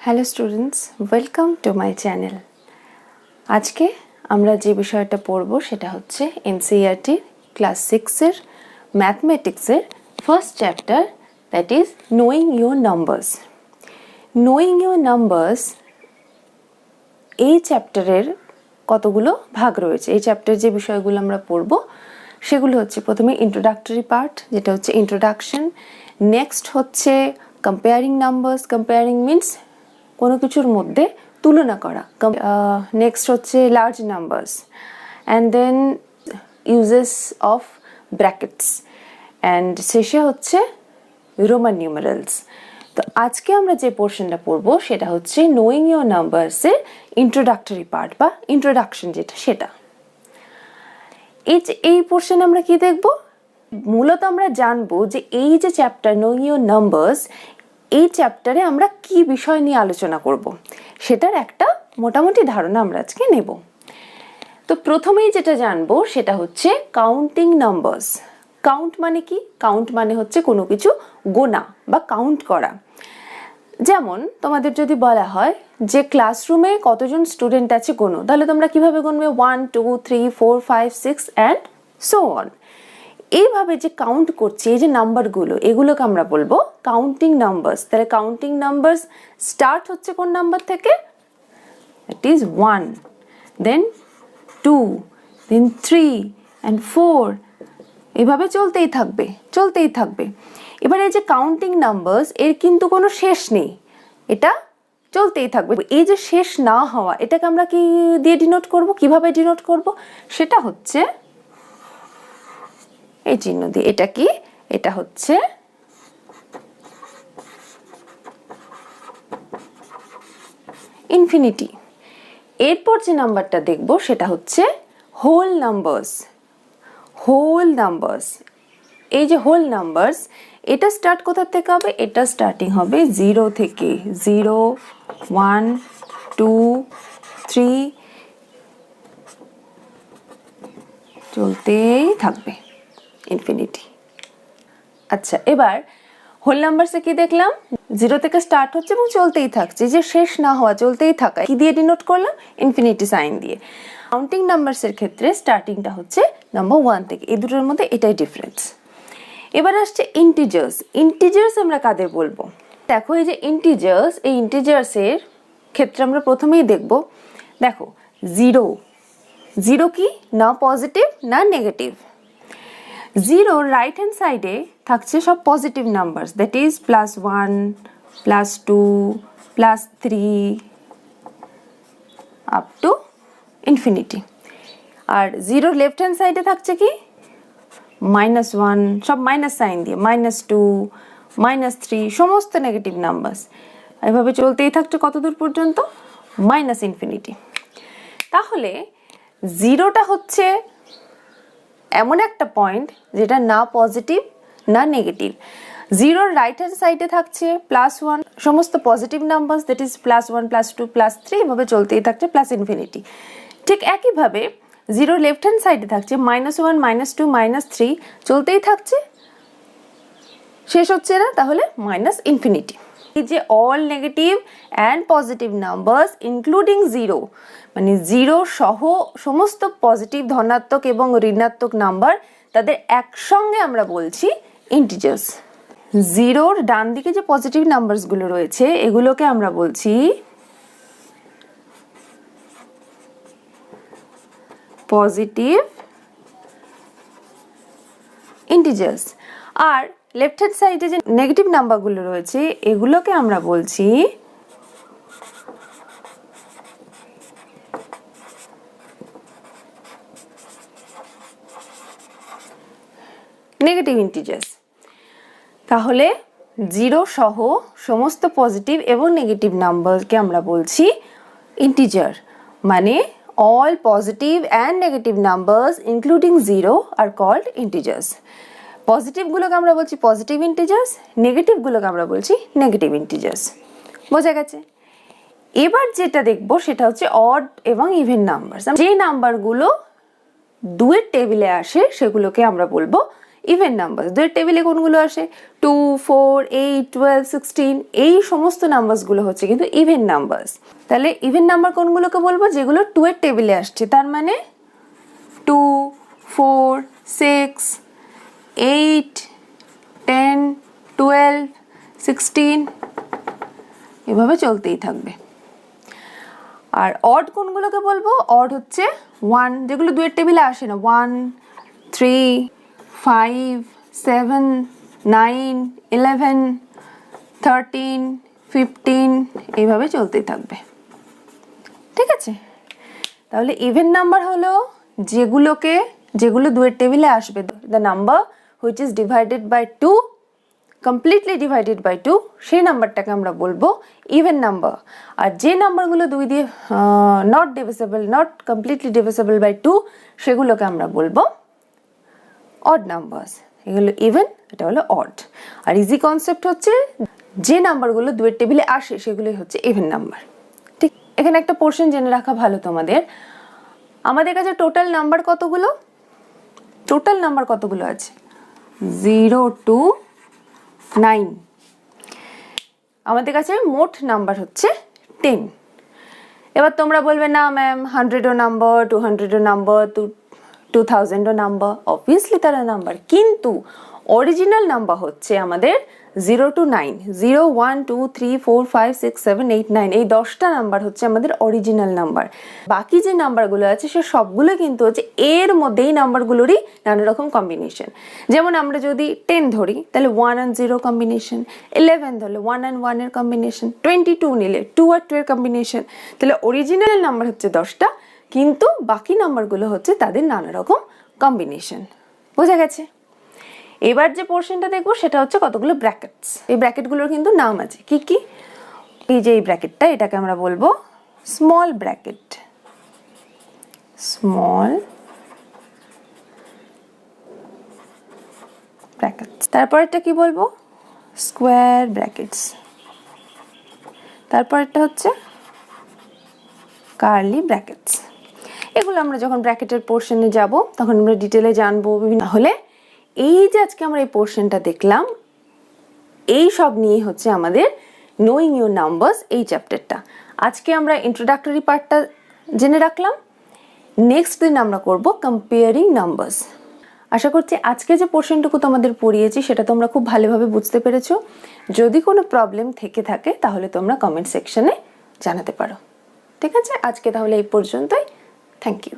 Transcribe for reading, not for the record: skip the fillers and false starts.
Hello students, welcome to my channel. আজকে আমরা যে বিষয়টা পড়ব সেটা হচ্ছে এনসিইআরটি ক্লাস 6-এর ম্যাথমেটিক্সের first chapter, that is knowing your numbers. Knowing your numbers এই চ্যাপ্টারের কতগুলো ভাগ রয়েছে। এই চ্যাপ্টারের যে বিষয়গুলো আমরা পড়ব সেগুলো হচ্ছে প্রথমে ইন্ট্রোডাক্টরি পার্ট, যেটা হচ্ছে ইন্ট্রোডাকশন। নেক্সট হচ্ছে কম্পেয়ারিং নাম্বারস। কম্পেয়ারিং মিনস কোনো কিছুর মধ্যে তুলনা করা। নেক্সট হচ্ছে large numbers, and then uses of brackets, and শেষে হচ্ছে রোমান নিউমারালস। তো আজকে আমরা যে পোর্শনটা পড়বো সেটা হচ্ছে নোয়িং ইউর নাম্বারসের ইন্ট্রোডাক্টরি পার্ট বা ইন্ট্রোডাকশন যেটা, সেটা। এই পোর্শনে আমরা কি দেখব? মূলত আমরা জানবো যে এই যে চ্যাপ্টার নোয়িং ইউর নাম্বারস, এই চ্যাপ্টারে আমরা কি বিষয় নিয়ে আলোচনা করব সেটার একটা মোটামুটি ধারণা আমরা আজকে নেব। তো প্রথমেই যেটা জানবো সেটা হচ্ছে কাউন্টিং নাম্বারস। কাউন্ট মানে কি? কাউন্ট মানে হচ্ছে কোনো কিছু গোনা বা কাউন্ট করা। যেমন তোমাদের যদি বলা হয় যে ক্লাসরুমে কতজন স্টুডেন্ট আছে গোনো, তাহলে তোমরা কিভাবে গুনবে? 1 2 3 4 5 6 অ্যান্ড সো অন। এইভাবে যে কাউন্ট করছি, এই যে নাম্বারগুলো, এগুলোকে আমরা বলবো কাউন্টিং নাম্বারস। তাহলে কাউন্টিং নাম্বারস স্টার্ট হচ্ছে কোন নাম্বার থেকে? It is 1, then 2, then 3 and 4, এভাবে চলতেই থাকবে, চলতেই থাকবে। এবার এই যে কাউন্টিং নাম্বারস, এর কিন্তু কোনো শেষ নেই, এটা চলতেই থাকবে। এই যে শেষ না হওয়া, এটাকে আমরা কি দিয়ে ডিনোট করব? কিভাবে ডিনোট করব? সেটা হচ্ছে এই চিহ্ন দিয়ে। এটা কি? এটা হচ্ছে ইনফিনিটি। এরপর যে নাম্বারটা দেখব সেটা হচ্ছে হোল নাম্বারস। হোল নাম্বারস, এই যে হোল নাম্বারস, এটা স্টার্ট কোথা থেকে হবে? এটা স্টার্টিং হবে 0 থেকে। 0 1 2 3 চলতেই থাকবে ইনফিনিটি। আচ্ছা, এবার হোল নাম্বারসে কি দেখলাম? 0 থেকে স্টার্ট হচ্ছে এবং চলতেই থাকছে, যে শেষ না হওয়া, চলতেই থাকা। কি দিয়ে ডিনোট করলাম? ইনফিনিটি সাইন দিয়ে। কাউন্টিং নাম্বারসের ক্ষেত্রে স্টার্টিংটা হচ্ছে নাম্বার 1 থেকে। এই দুটোর মধ্যে এটাই ডিফারেন্স। এবার আসছে ইন্টিজার্স। ইন্টিজার্স আমরা কাদের বলবো? দেখো, এই যে ইন্টিজার্স, এই ইন্টিজার্সের ক্ষেত্রে আমরা প্রথমেই দেখব, দেখো 0। 0 কি? না পজিটিভ না নেগেটিভ। 0 রাইট হ্যান্ড সাইডে থাকছে সব positive numbers, that is +1 +2 +3 up to infinity. আর 0 লেফট হ্যান্ড সাইডে থাকছে কি? -1, সব মাইনাস সাইন দিয়ে, -2 -3, সমস্ত নেগেটিভ নাম্বারস। এভাবে চলতেই থাকছে কত দূর পর্যন্ত? -ইনফিনিটি। তাহলে 0টা হচ্ছে এমন একটা পয়েন্ট যেটা না পজিটিভ না নেগেটিভ। 0 রাইট হ্যান্ড সাইডে থাকছে +1, সমস্ত পজিটিভ নাম্বার, দ্যাট ইজ +1 +2 +3, এভাবে চলতেই থাকছে ইনফিনিটি। ঠিক একইভাবে 0 লেফট হ্যান্ড সাইডে থাকছে -1 -2 -3, চলতেই থাকছে, শেষ হচ্ছে না, তাহলে ইনফিনিটি। এই যে all negative and positive numbers including 0, মানে 0 সহ সমস্ত পজিটিভ, ধনাত্মক এবং ঋণাত্মক নাম্বার, তাদের একসঙ্গে আমরা বলছি ইন্টিজার্স। 0-র ডান দিকে যে পজিটিভ নাম্বারসগুলো রয়েছে এগুলোকে আমরা বলছি পজিটিভ ইন্টিজার্স। আর লেফট হ্যান্ড সাইডে যে নেগেটিভ নাম্বারগুলো রয়েছে এগুলোকে আমরা বলছি নেগেটিভ ইন্টিজার্স। তাহলে 0 সহ সমস্ত পজিটিভ এবং নেগেটিভ নাম্বারকে আমরা বলছি ইন্টিজার, মানে all positive and negative numbers including 0 are called integers. পজিটিভগুলোকে আমরা বলছি পজিটিভ ইন্টিজার্স, নেগেটিভগুলোকে আমরা বলছি নেগেটিভ ইন্টিজার্স। বোঝা গেছে? এবার যেটা দেখবো সেটা হচ্ছে অড এবং ইভেন নাম্বার। যে নাম্বারগুলো 2-এর টেবিলে আসে সেগুলোকে আমরা বলবো ইভেন নাম্বার। দুয়ের টেবিলে কোনগুলো আসে? 2, 4, 8, 12, 16, এই সমস্ত নাম্বারসগুলো হচ্ছে কিন্তু ইভেন নাম্বারস। তাহলে ইভেন নাম্বার কোনগুলোকে বলবো? যেগুলো 2 এর টেবিলে আসছে। তার মানে 2, 4, 6, 8, 10, 12, 16 এভাবে চলতেই থাকবে। আর অড কোনগুলোকে বলবো? অড হচ্ছে 1, যেগুলো 2 এর টেবিলে আসে না। 1, 3, 5, 7, 9, 11, 13, 15 এইভাবে চলতেই থাকবে। ঠিক আছে? তাহলে ইভেন নাম্বার হলো যেগুলো 2 এর টেবিলে আসবে, the number which is divided by 2, completely divided by 2, সেই নাম্বারটাকে আমরা বলবো ইভেন নাম্বার। আর যে নাম্বারগুলো 2 দিয়ে not divisible, not completely divisible by 2, সেগুলোকে আমরা বলবো অড নাম্বারস। এগুলো ইভেন, এটা হলো অড। আর ইজি কনসেপ্ট হচ্ছে যে নাম্বারগুলো 2 এর টেবিলে আসে সেগুলোই হচ্ছে ইভেন নাম্বার। ঠিক, এখানে একটা পোর্শন জেনে রাখা ভালো তোমাদের। আমাদের কাছে টোটাল নাম্বার কতগুলো? টোটাল নাম্বার কতগুলো আছে? 0 to 9। আমাদের কাছে মোট নাম্বার হচ্ছে 10। এবার তোমরা বলবে না ম্যাম 100ও নাম্বার, 200ও নাম্বার, 2000ও নাম্বার। অবভিয়াসলি তারা নাম্বার, কিন্তু অরিজিনাল নাম্বার হচ্ছে আমাদের 0 to 9। 0, 1, 2, 3, 4, 5, 6, 7, 8, 9 এই 10টা নাম্বার হচ্ছে আমাদের অরিজিনাল নাম্বার। বাকি যে নাম্বারগুলো আছে সে সবগুলো কিন্তু হচ্ছে এর মধ্যেই নাম্বারগুলোরই নানা রকম কম্বিনেশন। যেমন আমরা যদি 10 ধরি তাহলে 1 and 0 কম্বিনেশন, 11 ধরলে 1 and 1 এর কম্বিনেশন, 22 নিলে 2 আর 2 এর কম্বিনেশন। তাহলে অরিজিনাল নাম্বার হচ্ছে 10টা, কিন্তু বাকি নাম্বারগুলো হচ্ছে তাদের নানা রকম কম্বিনেশন। বোঝা গেছে? এবার যে পোর্শনটা দেখবো সেটা হচ্ছে কতগুলো ব্র্যাকেটস। এই ব্র্যাকেটগুলোর কিন্তু নাম আছে। কি কি? এই যে এই ব্র্যাকেটটা, এটাকে আমরা বলবো স্মল ব্র্যাকেট। Small brackets. তারপরেরটা কি বলবো? Square brackets. তারপরেরটা হচ্ছে কার্লি ব্র্যাকেটস। এগুলো আমরা যখন ব্র্যাকেটের পোর্শনে যাব তখন আমরা ডিটেলে জানবো। বিভিন্ন হলে এই যে আজকে আমরা এই পোর্শনটা দেখলাম, এই সব নিয়ে হচ্ছে আমাদের নোয়িং ইউর নাম্বারস এই চ্যাপ্টারটা। আজকে আমরা ইন্ট্রোডাক্টরি পার্টটা জেনে রাখলাম। নেক্সট দিন আমরা করব কম্পেয়ারিং নাম্বারস। আশা করছি আজকে যে পোর্শনটুকু তোমাদের পড়িয়েছি সেটা তোমরা খুব ভালোভাবে বুঝতে পেরেছো। যদি কোনো প্রবলেম থেকে থাকে তাহলে তোমরা কমেন্ট সেকশনে জানাতে পারো। ঠিক আছে? আজকে তাহলে এই পর্যন্তই। Thank you.